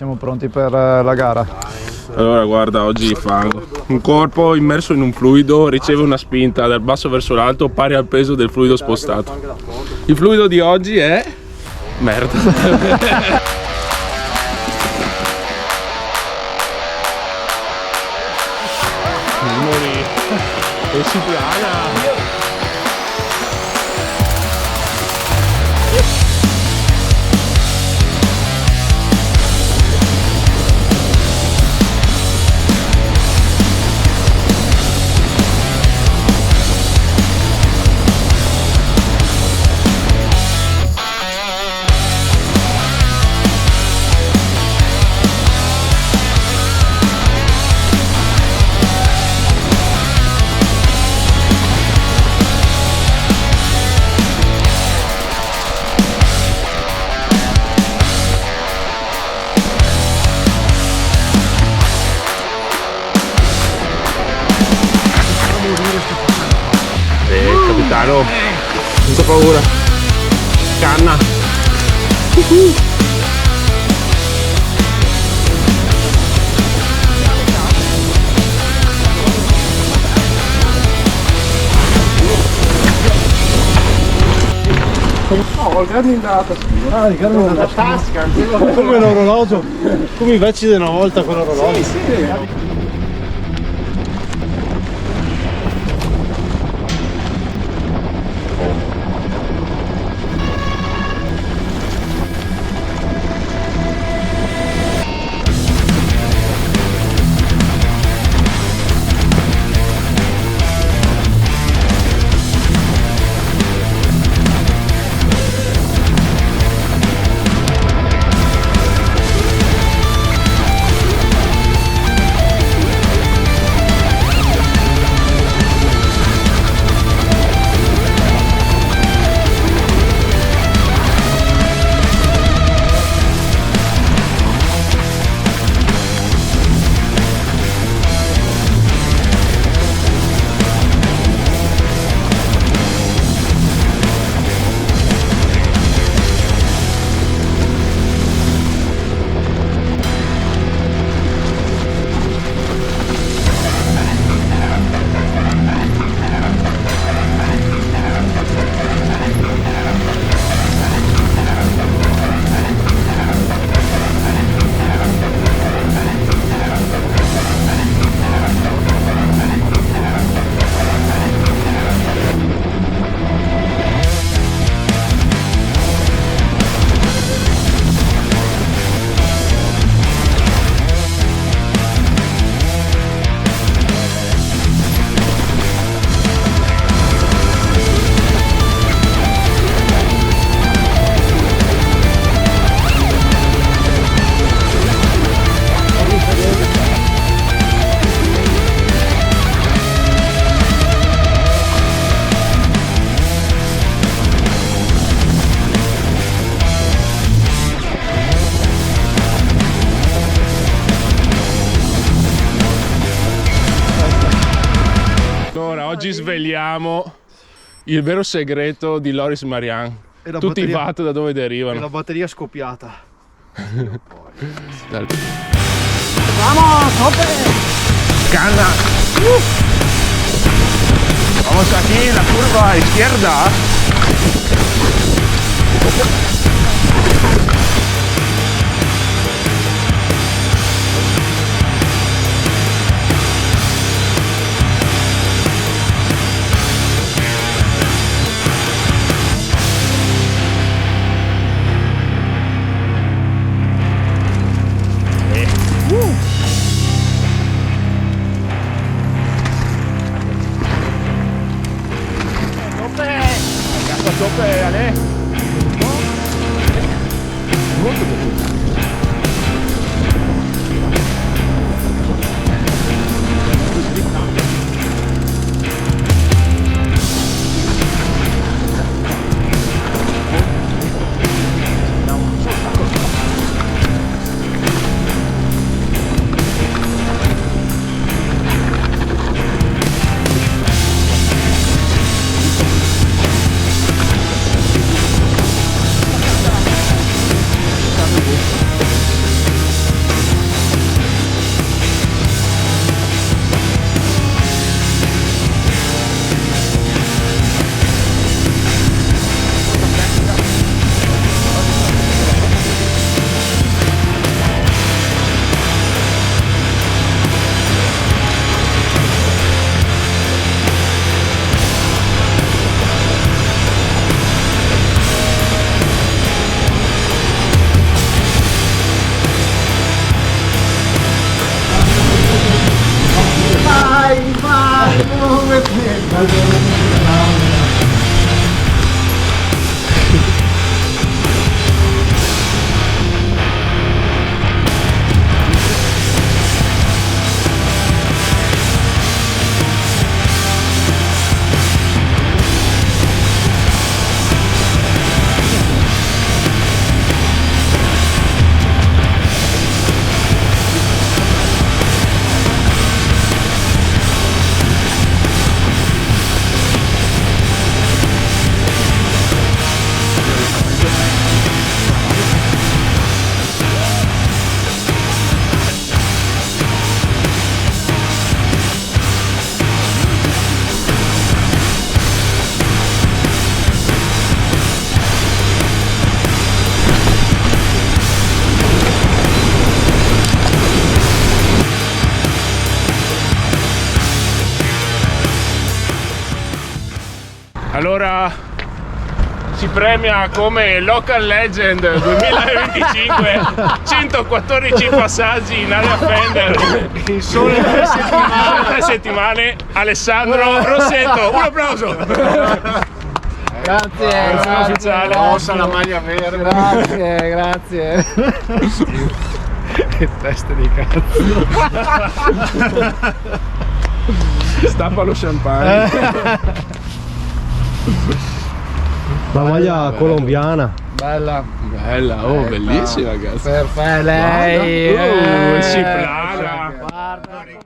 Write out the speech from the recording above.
siamo pronti per la gara. Allora guarda, oggi fango. Un corpo immerso in un fluido riceve una spinta dal basso verso l'alto pari al peso del fluido spostato. Il fluido di oggi è... merda. E si piana. Capitano, senza paura. Canna. No, il grande andata. Ah, il grande andata tasca. Come l'orologio, come i vecchi di una volta con l'orologio. Sì. Oggi sveliamo il vero segreto di Loris Marian. Tutti i watt da dove derivano. E la batteria scoppiata. Vamos, tope! Canna! Vamos aquí, la curva a izquierda. Tope, Ale. Molto bene. Allora si premia come Local Legend 2025 114 passaggi in area Fender In sole 3 settimane. 3 settimane. Alessandro Rossetto, un applauso. Grazie, ufficiale. Ossa la maglia verde. grazie, grazie. Che teste di cazzo. Stappa lo champagne. La maglia colombiana. Bella. Bella, oh, bellissima ragazzi. Perfetto, lei. Si plana. Guarda.